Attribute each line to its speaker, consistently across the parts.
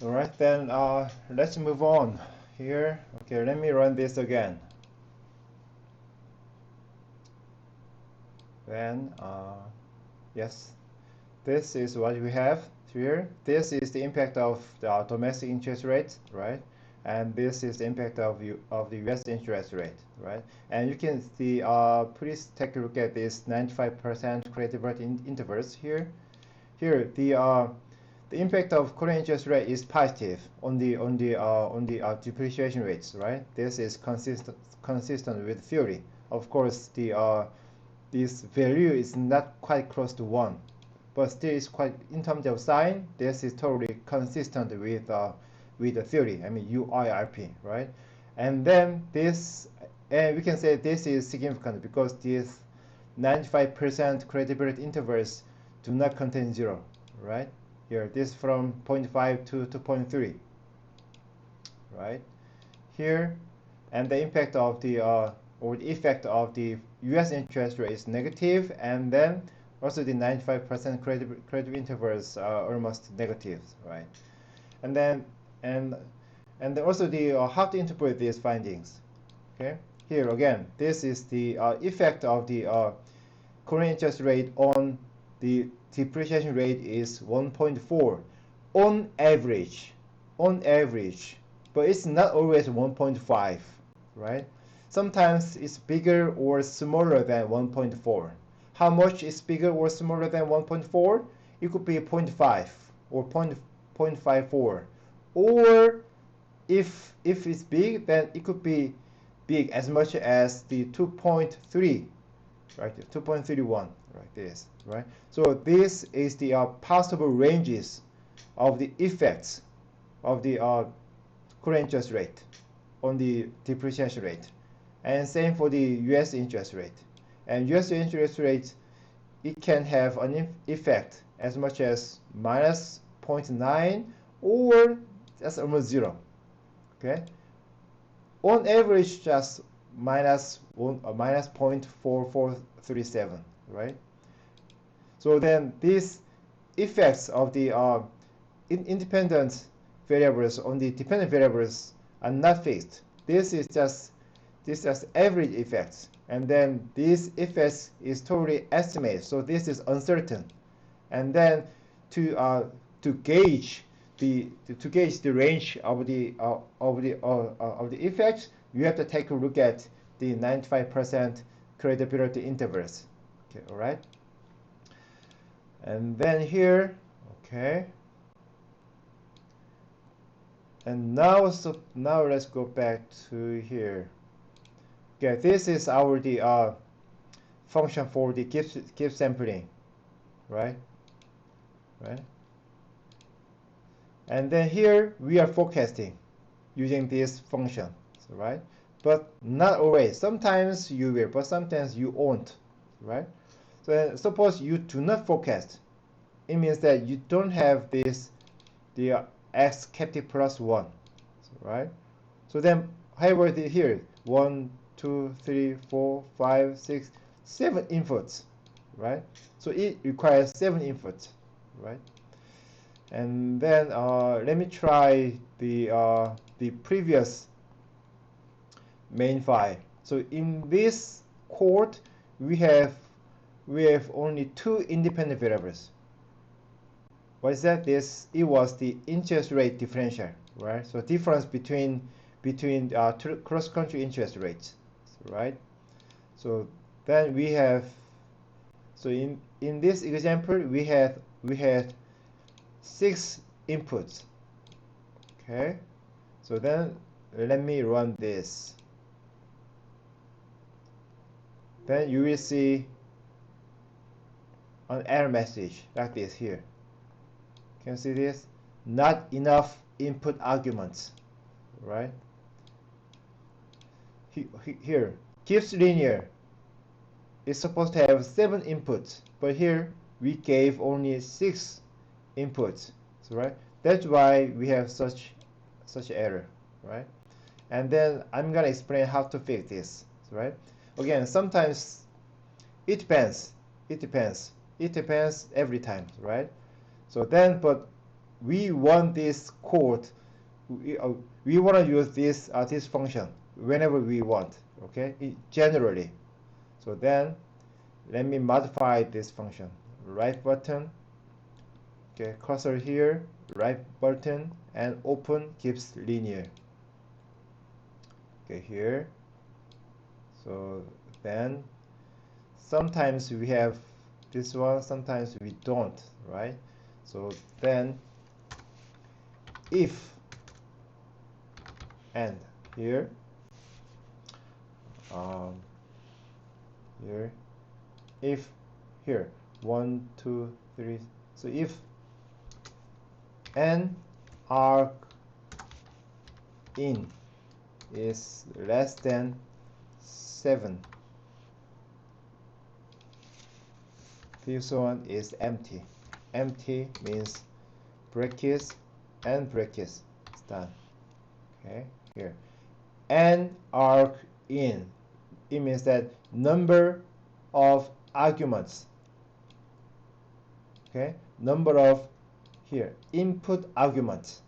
Speaker 1: All right, then let's move on here. Okay, let me run this again. Then, yes, this is what we have here. This is the impact of the domestic interest rate, right? And this is the impact of the U.S. interest rate, right? And you can see, please take a look at this 95% credibility intervals here. Here, the impact of Korean interest rate is positive on the depreciation rates, right? This is consistent with theory. Of course, this value is not quite close to 1, but still is quite, in terms of sign, this is totally consistent with the theory. I mean UIRP, right? And then this, and we can say this is significant because these 95% credibility intervals do not contain 0, right? Here, this from 0.5 to 2.3, right? Here, and the impact of the or the effect of the U.S. interest rate is negative, and then also the 95% credit intervals are almost negative, right? And then and also the how to interpret these findings. Okay, here again, this is the effect of the Korean interest rate on the depreciation rate is 1.4 on average, but it's not always 1.5, right? Sometimes it's bigger or smaller than 1.4. How much is bigger or smaller than 1.4? It could be 0.5 or 0.54. Or if it's big, then it could be big as much as the 2.3, right? 2.31, right? This, right? So this is the possible ranges of the effects of the current interest rate on the depreciation rate, and same for the U.S. interest rate. And U.S. interest rate, it can have an effect as much as minus 0.9 or just almost 0. Okay, on average just minus 0.4437, right? So then these effects of the independent variables on the dependent variables are not fixed. This is just average effects, and then these effects is totally estimated. So this is uncertain, and then to gauge the range of the effects, you have to take a look at the 95% credibility intervals. Okay, all right. And then here, okay. And now let's go back to here. Okay, this is our function for the Gibbs sampling, right? Right. And then here we are forecasting using this function, right? But not always. Sometimes you will, but sometimes you won't, right? So suppose you do not forecast. It means that you don't have the x captive plus 1, right? So then, however, here 1, 2, 3, 4, 5, 6, 7 inputs, right? So it requires 7 inputs, right? And then let me try the previous main file. So in this code, we have only 2 independent variables. What is that? It was the interest rate differential, right? So difference between cross-country interest rates, right? So then we have, so in this example we had 6 inputs. Okay, so then let me run this. Then you will see an error message like this here. Can you see this? Not enough input arguments, right? Here, Gibbs linear is supposed to have 7 inputs, but here we gave only 6 inputs, so, right? That's why we have such error, right? And then I'm gonna explain how to fix this, right? Again, sometimes it depends every time, right? So then, but we want this code, we want to use this function whenever we want, okay, generally. So then let me modify this function. Right button, okay, cursor here, right button, and open gives linear. Okay, here. So then sometimes we have this one, sometimes we don't, right? So then if and here, here, if here 1 2 3, so if n arc in is less than 7, this one is empty. Empty means brackets and brackets. It's done. Okay, here. N arc in. It means that number of arguments. Okay, number of here input arguments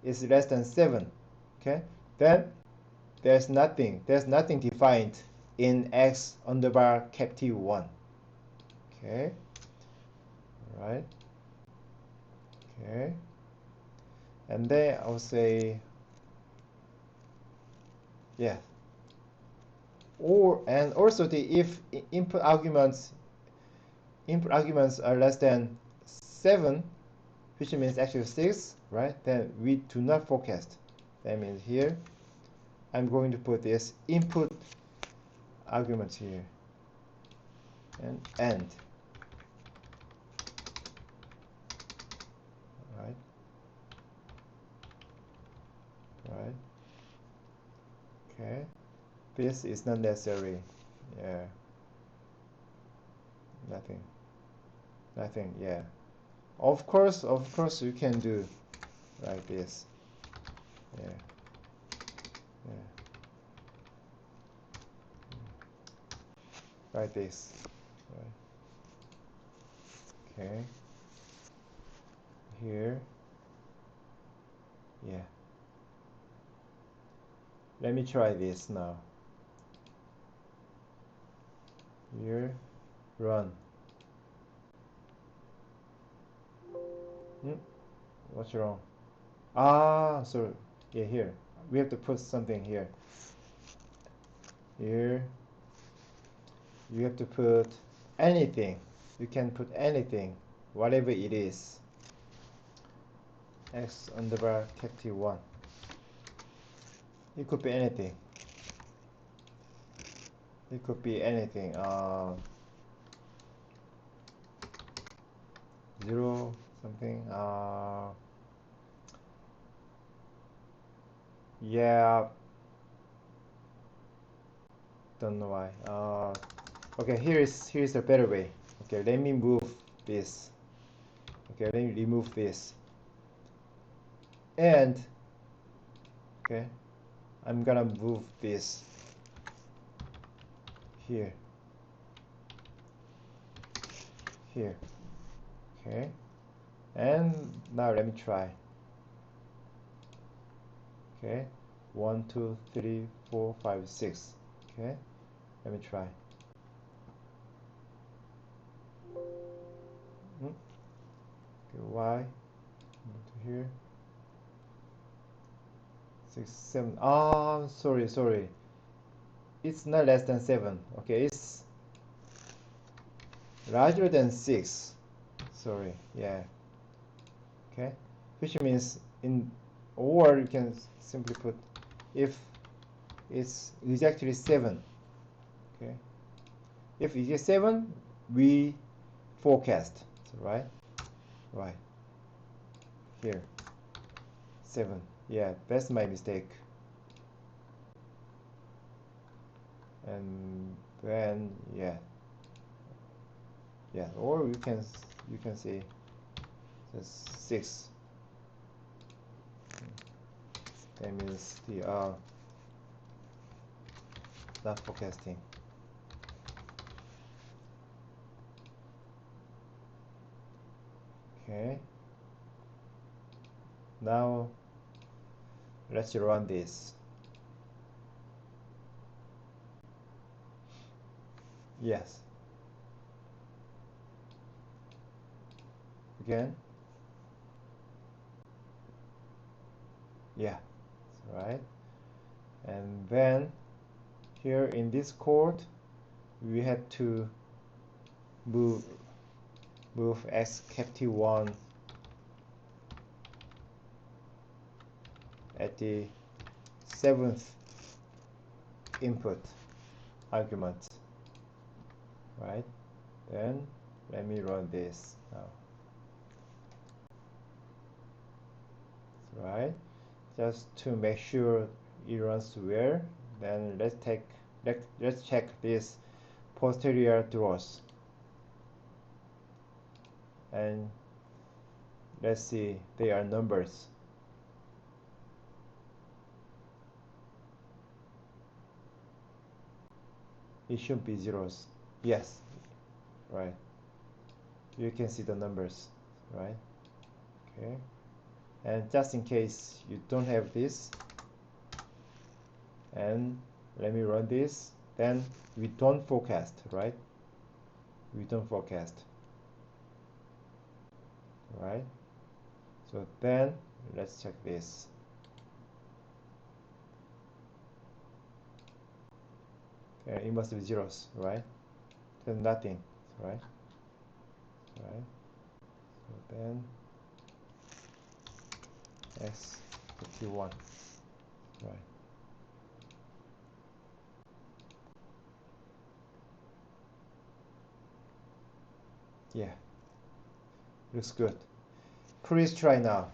Speaker 1: is less than 7. Okay, then there's nothing defined in x underbar cap t1. Okay, all right. Okay, and then I'll say, yeah, and also if input arguments are less than 7, which means actually 6, right? Then we do not forecast. That means here I'm going to put this input argument here and end. Right? Right? Okay. This is not necessary. Yeah. Nothing. Yeah. Of course you can do like this. Yeah. Yeah. Like this. Right. Okay. Here. Yeah. Let me try this now. Here. Run. What's wrong? So yeah, here we have to put something here. Here you have to put anything. You can put anything, whatever it is. X underbar cap t1. It could be anything. It could be anything. 0 something. Yeah. Don't know why. Okay, here's a better way. Okay, let me move this. Okay, let me remove this. And okay, I'm gonna move this here. Here. Okay. And now let me try. Okay. 1 2 3 4 5 6. Okay. Let me try. Okay, Y to here. 6 7. Sorry. It's not less than 7. Okay, it's larger than 6. Sorry. Yeah. Okay. Which means or you can simply put if it's exactly 7. Okay. If it is 7, we forecast. So, right? Right. Here. 7. Yeah, that's my mistake. And then yeah, or you can say just 6. That means the not forecasting. Okay. Now let's run this. Yes. Again. Yeah, right. And then here in this code, we had to move x capital 1 at the 7th input argument, right? Then let me run this now. Right, just to make sure it runs well. Then let's check this posterior draws, and let's see they are numbers. It should be zeros. Yes, right. You can see the numbers, right? Okay. And just in case you don't have this, and let me run this, then we don't forecast, right? We don't forecast, right? So then let's check this. Okay, it must be zeros, right? Then nothing, right? Right. So then x equal 1, right? Yeah, looks good. Please try now.